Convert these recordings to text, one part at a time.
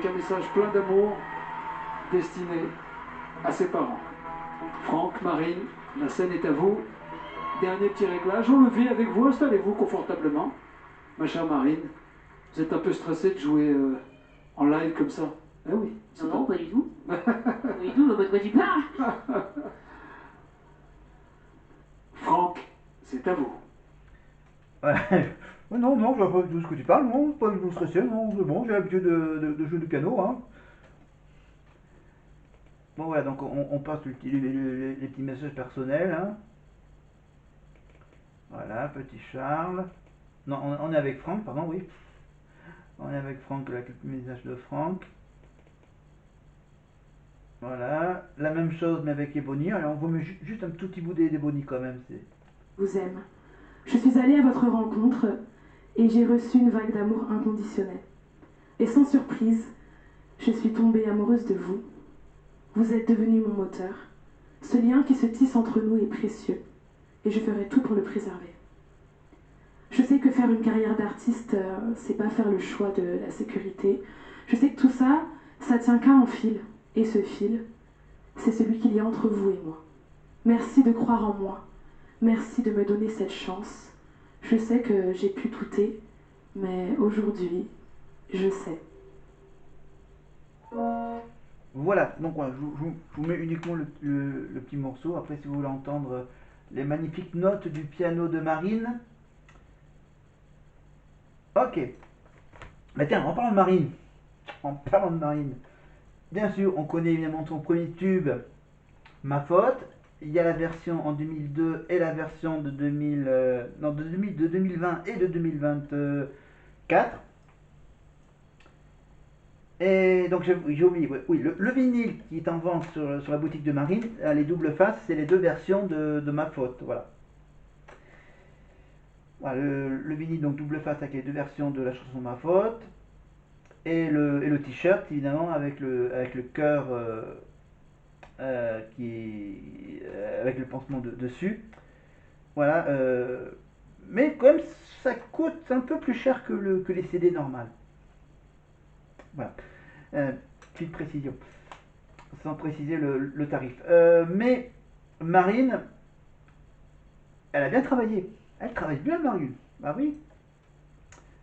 avec un message plein d'amour destiné à ses parents. Franck, Marine, la scène est à vous. Dernier petit réglage, on le vit avec vous, installez-vous confortablement. Ma chère Marine, vous êtes un peu stressée de jouer en live comme ça? Eh oui. Non, pas du tout. Pas du tout, de quoi tu parles? Franck, c'est à vous. Non, non, je vois pas du tout ce que tu parles, non, pas du tout stressé, non, c'est bon, j'ai l'habitude de jouer du piano, hein. Bon voilà, donc on passe les petits messages personnels, hein. Voilà, petit Charles. Non, on est avec Franck, pardon, oui. On est avec Franck, là, quelques messages de Franck. Voilà, la même chose mais avec Ebony. Alors on vous met juste un tout petit bout d'Ebony quand même. Vous aime. Je suis allée à votre rencontre et j'ai reçu une vague d'amour inconditionnel. Et sans surprise, je suis tombée amoureuse de vous. Vous êtes devenu mon moteur. Ce lien qui se tisse entre nous est précieux et je ferai tout pour le préserver. Je sais que faire une carrière d'artiste, c'est pas faire le choix de la sécurité. Je sais que tout ça, ça tient qu'à un fil. Et ce fil, c'est celui qu'il y a entre vous et moi. Merci de croire en moi. Merci de me donner cette chance. Je sais que j'ai pu douter, mais aujourd'hui, je sais. Voilà, donc voilà, je vous mets uniquement le petit morceau. Après, si vous voulez entendre les magnifiques notes du piano de Marine. Ok. Mais tiens, en parlant de Marine. En parlant de Marine. Bien sûr, on connaît évidemment son premier tube, Ma Faute. Il y a la version en 2002 et la version de 2020 et de 2024. Et donc j'ai oublié, oui, le vinyle qui est en vente sur la boutique de Marine, les doubles faces, c'est les deux versions de Ma Faute. Voilà. Voilà, le vinyle donc double face avec les deux versions de la chanson Ma Faute. Et le t-shirt évidemment avec le cœur avec le pansement dessus. Voilà. Mais quand même, ça coûte un peu plus cher que les CD normales. Voilà. Petite précision. Sans préciser le tarif. Mais Marine, elle a bien travaillé. Elle travaille bien, Marine. Ah oui.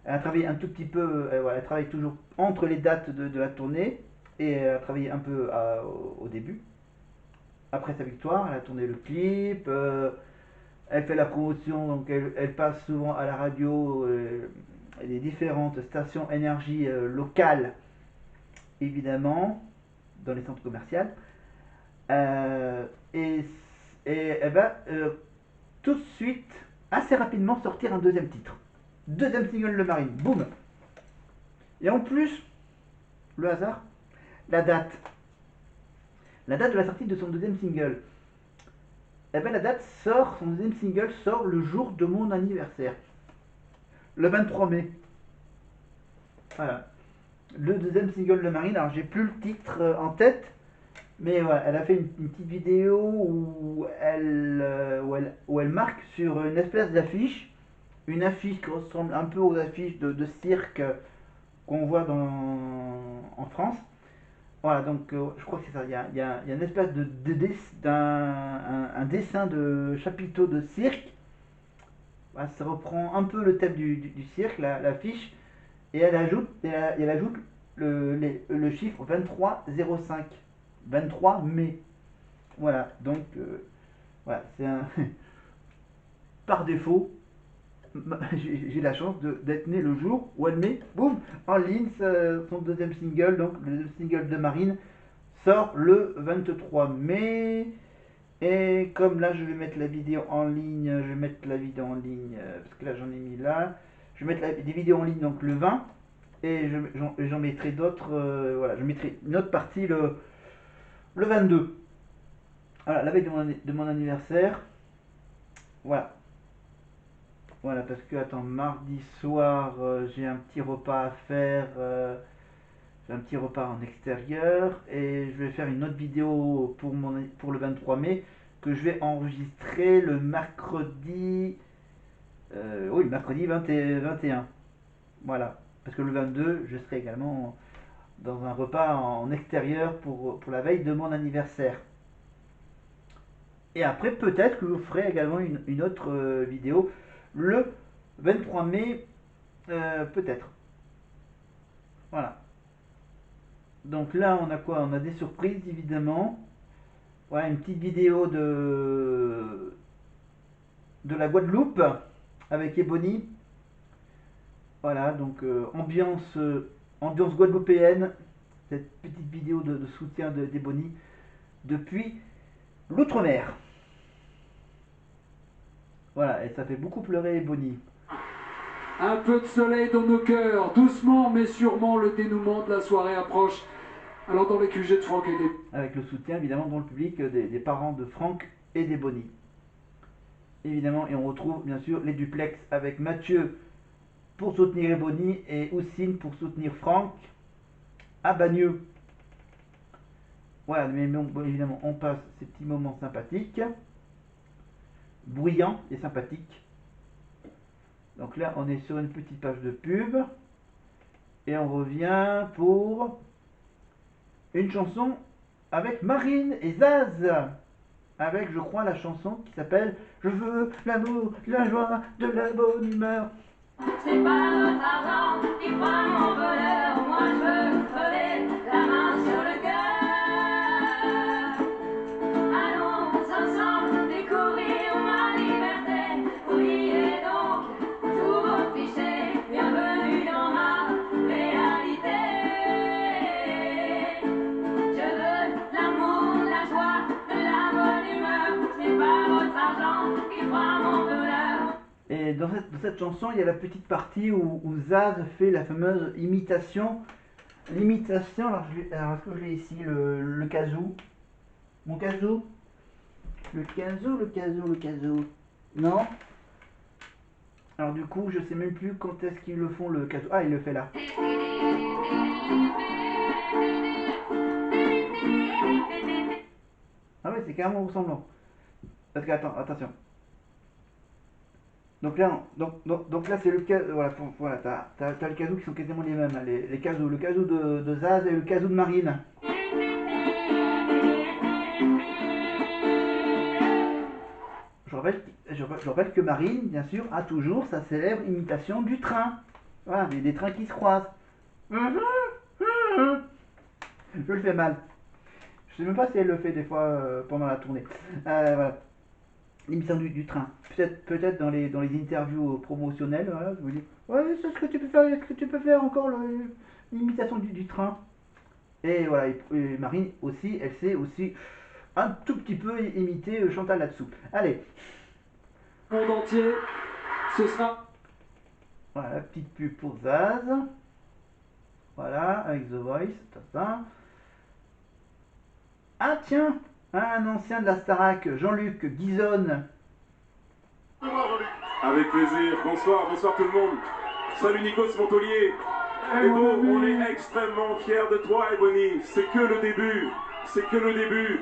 Elle a travaillé un tout petit peu. Elle travaille toujours entre les dates de la tournée. Et elle a travaillé un peu au début. Après sa victoire, elle a tourné le clip. Elle fait la promotion, donc elle passe souvent à la radio les différentes stations énergie locales, évidemment, dans les centres commerciaux. Euh, et, et elle va tout de suite, assez rapidement, sortir un deuxième titre. Deuxième single de Marine, boum. Et en plus, le hasard, la date. La date de la sortie de son deuxième single. Eh ben, la date sort, son deuxième single sort le jour de mon anniversaire. Le 23 mai. Voilà. Le deuxième single de Marine, alors j'ai plus le titre en tête, mais voilà, elle a fait une petite vidéo où elle marque sur une espèce d'affiche, une affiche qui ressemble un peu aux affiches de cirque qu'on voit en France. Voilà, donc je crois que c'est ça, il y a une espèce un dessin de chapiteau de cirque. Voilà, ça reprend un peu le thème du cirque, l'affiche, et elle ajoute le chiffre 2305. 23 mai. Voilà, donc voilà, c'est un. Par défaut, j'ai la chance d'être né le jour où elle met, boum, en ligne son deuxième single, donc le deuxième single de Marine sort le 23 mai. Et comme là je vais mettre la vidéo en ligne, je vais mettre la vidéo en ligne, parce que là j'en ai mis là, je vais mettre des vidéos en ligne donc le 20, et j'en mettrai d'autres, voilà, je mettrai une autre partie le 22. Voilà, la veille de mon anniversaire. Voilà. Voilà, parce que, attends, mardi soir, j'ai un petit repas à faire. J'ai un petit repas en extérieur. Et je vais faire une autre vidéo pour le 23 mai que je vais enregistrer le mercredi. Oui, le mercredi 21. Voilà. Parce que le 22, je serai également dans un repas en extérieur pour la veille de mon anniversaire. Et après, peut-être que je vous ferai également une autre vidéo le 23 mai, peut-être. Voilà. Donc là, on a quoi? On a des surprises, évidemment. Voilà, une petite vidéo de la Guadeloupe avec Ebony. Voilà, donc ambiance guadeloupéenne. Cette petite vidéo de soutien d'Ebony depuis l'outre-mer. Voilà, et ça fait beaucoup pleurer Ebony. Un peu de soleil dans nos cœurs, doucement mais sûrement le dénouement de la soirée approche. Alors dans les QG de Franck et des... Avec le soutien évidemment dans le public des parents de Franck et d'Ebony. Évidemment, et on retrouve bien sûr les duplex avec Mathieu pour soutenir Ebony et Houssine pour soutenir Franck à Bagneux. Voilà, mais bon, évidemment on passe ces petits moments sympathiques, bruyants et sympathiques. Donc là on est sur une petite page de pub et on revient pour une chanson avec Marine et Zaz, avec je crois la chanson qui s'appelle Je veux l'amour, la joie, de la bonne humeur. C'est pas notre argent qui fera mon bonheur, moi je veux crever la main sur le cœur. Allons ensemble découvrir ma liberté, oubliez donc tous vos clichés, bienvenue dans ma réalité. Je veux l'amour, la joie, de la bonne humeur, c'est pas votre argent qui fera mon bonheur. Et dans cette chanson, il y a la petite partie où Zaz fait la fameuse imitation. L'imitation, alors est-ce que je l'ai ici, le kazoo? Mon kazoo? Le kazoo. Non? Alors du coup, je sais même plus quand est-ce qu'ils le font le kazoo. Ah, il le fait là. Ah ouais, c'est carrément ressemblant. Parce que, attends, attention. Donc là, c'est le cas. Voilà, t'as le kazoo qui sont quasiment les mêmes. Hein, les kazoo. Le kazoo de Zaz et le kazoo de Marine. Je rappelle que Marine, bien sûr, a toujours sa célèbre imitation du train. Voilà, des trains qui se croisent. Je le fais mal. Je sais même pas si elle le fait des fois pendant la tournée. Voilà. L'émission du train. Peut-être dans les interviews promotionnelles, voilà, je vous dis, ouais, c'est ce que tu peux faire, est-ce que tu peux faire encore l'imitation du train? Et voilà, et Marine aussi, elle sait aussi un tout petit peu imiter Chantal là-dessous. Allez. Monde entier, ce sera... Voilà, la petite pub pour Zaz. Voilà, avec The Voice, ça. Ah tiens, un ancien de la Starac, Jean-Luc Guizonne. Avec plaisir. Bonsoir tout le monde. Salut Nikos Montolier. Ebo, on est extrêmement fiers de toi, Ebony. C'est que le début.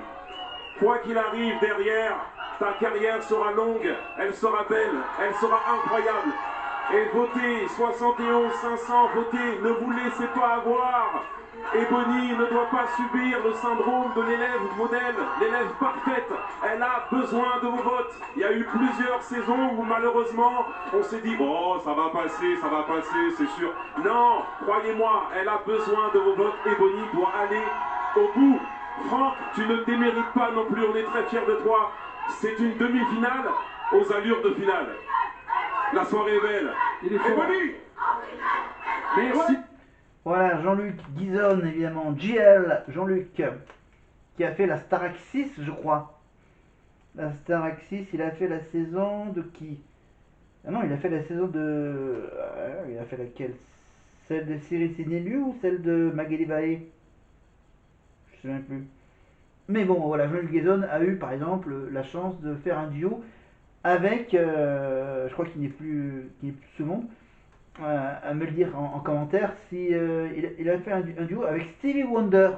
Quoi qu'il arrive derrière, ta carrière sera longue, elle sera belle, elle sera incroyable. Et votez, 71 500, votez, ne vous laissez pas avoir. Ebony ne doit pas subir le syndrome de l'élève modèle, l'élève parfaite. Elle a besoin de vos votes. Il y a eu plusieurs saisons où malheureusement on s'est dit oh ça va passer, c'est sûr. Non, croyez-moi, elle a besoin de vos votes. Ebony doit aller au bout. Franck, tu ne démérites pas non plus, on est très fiers de toi. C'est une demi-finale aux allures de finale. La soirée est belle. Ebony, Merci. Voilà, Jean-Luc Guizonne, évidemment, JL, Jean-Luc, qui a fait la Starac 6, je crois. La Starac 6, il a fait la saison de qui? Ah non, il a fait la saison de... il a fait laquelle? Celle de Cyril Sénélu ou celle de Magali Baé? Je sais même plus. Mais bon, voilà, Jean-Luc Guizonne a eu, par exemple, la chance de faire un duo avec, je crois qu'il n'est plus ce monde, à me le dire en commentaire si il a fait un duo avec Stevie Wonder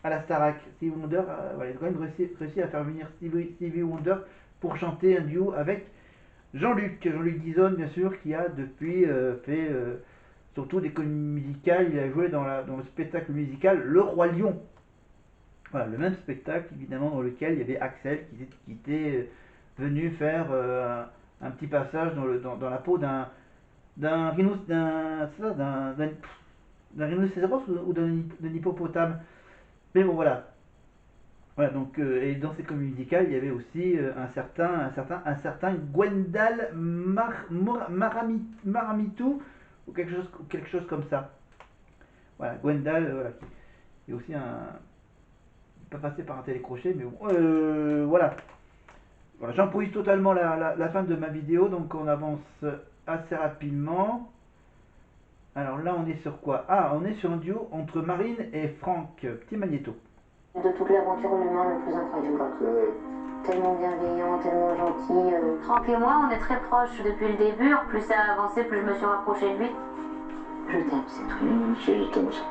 à la Starac. Stevie Wonder, voilà, il a quand même réussi à faire venir Stevie Wonder pour chanter un duo avec Jean-Luc Guizonne, bien sûr, qui a depuis fait surtout des comédies musicales. Il a joué dans le spectacle musical Le Roi Lion. Voilà, le même spectacle évidemment dans lequel il y avait Axel qui était venu faire un petit passage dans la peau d'un rhinocéros ou d'un hippopotame. Mais bon voilà. Voilà, donc, et dans ces comédies musicales, il y avait aussi un certain Gwendal Maramitou ou quelque chose comme ça. Voilà, Gwendal, voilà, qui est aussi pas passé par un télécrochet, mais bon, voilà. Voilà, j'improvise totalement la fin de ma vidéo, donc on avance assez rapidement. Alors là, on est sur quoi? Ah, on est sur un duo entre Marine et Franck, petit magnéto. De toute l'aventure, l'humain le plus incroyable. Tellement bienveillant, tellement gentil. Franck et moi, on est très proches depuis le début. Plus ça a avancé, plus je me suis rapprochée de lui. Je t'aime, c'est tout. Je t'aime aussi.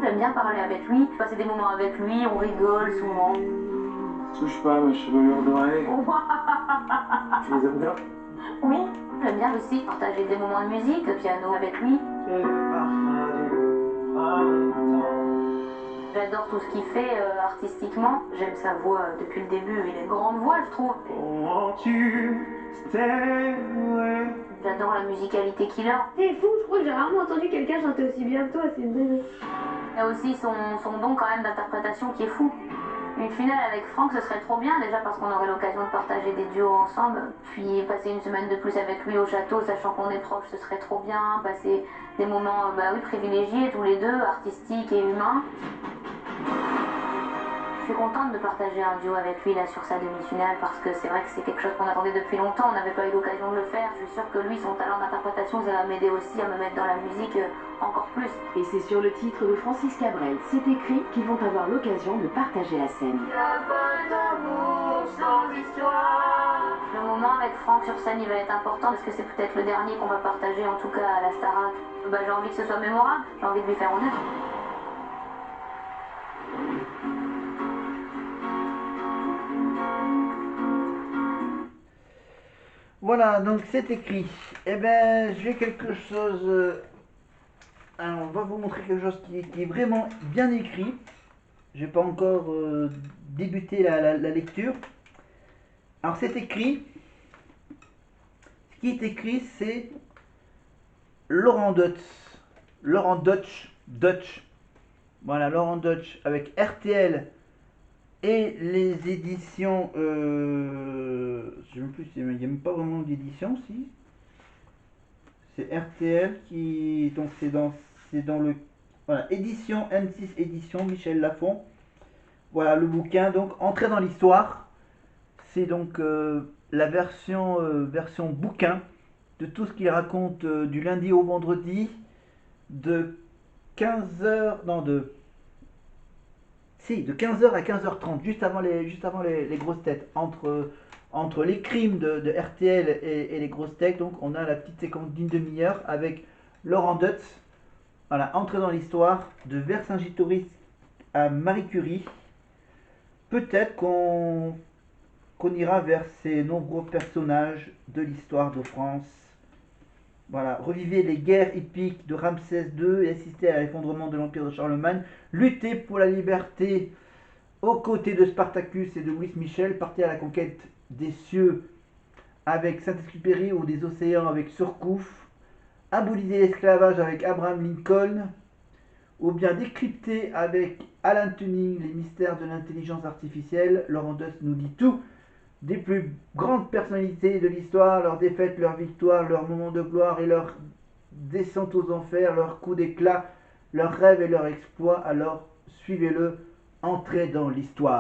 J'aime bien parler avec lui, passer des moments avec lui, on rigole souvent. Touche pas à mes chevelures dorées. Tu les aimes bien? Oui, j'aime bien aussi partager des moments de musique, de piano avec lui. J'adore tout ce qu'il fait artistiquement. J'aime sa voix depuis le début. Il a une grande voix, je trouve. J'adore la musicalité qu'il a. C'est fou, je crois que j'ai rarement entendu quelqu'un chanter aussi bien que toi, c'est une dinguerie. Il a aussi son don quand même d'interprétation qui est fou. Une finale avec Franck, ce serait trop bien, déjà parce qu'on aurait l'occasion de partager des duos ensemble. Puis passer une semaine de plus avec lui au château, sachant qu'on est proches, ce serait trop bien. Passer des moments privilégiés tous les deux, artistiques et humains. Je suis contente de partager un duo avec lui là sur sa demi-finale parce que c'est vrai que c'est quelque chose qu'on attendait depuis longtemps, on n'avait pas eu l'occasion de le faire. Je suis sûre que lui, son talent d'interprétation, ça va m'aider aussi à me mettre dans la musique encore plus. Et c'est sur le titre de Francis Cabrel, C'est écrit, qu'ils vont avoir l'occasion de partager la scène. Le moment avec Franck sur scène, il va être important parce que c'est peut-être le dernier qu'on va partager, en tout cas à la Starac. J'ai envie que ce soit mémorable, j'ai envie de lui faire honneur. Voilà, donc c'est écrit. Eh ben, j'ai quelque chose. Alors, on va vous montrer quelque chose qui est vraiment bien écrit. J'ai pas encore débuté la lecture. Alors, c'est écrit. Ce qui est écrit, c'est Laurent Deutsch. Laurent Deutsch. Voilà, Laurent Deutsch avec RTL. Et les éditions, je sais même plus, il n'y a même pas vraiment d'édition, si. C'est RTL qui, donc c'est dans le, voilà, édition M6 édition Michel Lafon. Voilà le bouquin, donc Entrer dans l'histoire. C'est donc la version bouquin de tout ce qu'il raconte du lundi au vendredi de 15h, non de 15h à 15h30, juste avant les grosses têtes, entre les crimes de RTL et les grosses têtes. Donc on a la petite séquence d'une demi-heure avec Laurent Deutsch. Voilà, Entrer dans l'histoire, de Vercingétorix à Marie Curie. Peut-être qu'on ira vers ces nombreux personnages de l'histoire de France. Voilà, revivez les guerres épiques de Ramsès II et assister à l'effondrement de l'Empire de Charlemagne. Lutter pour la liberté aux côtés de Spartacus et de Louis Michel. Partez à la conquête des cieux avec Saint-Exupéry ou des océans avec Surcouf. Abolissez l'esclavage avec Abraham Lincoln. Ou bien décrypter avec Alan Turing les mystères de l'intelligence artificielle. Laurent Deutsch nous dit tout. Des plus grandes personnalités de l'histoire, leurs défaites, leurs victoires, leurs moments de gloire et leurs descentes aux enfers, leurs coups d'éclat, leurs rêves et leurs exploits. Alors suivez-le, entrez dans l'histoire.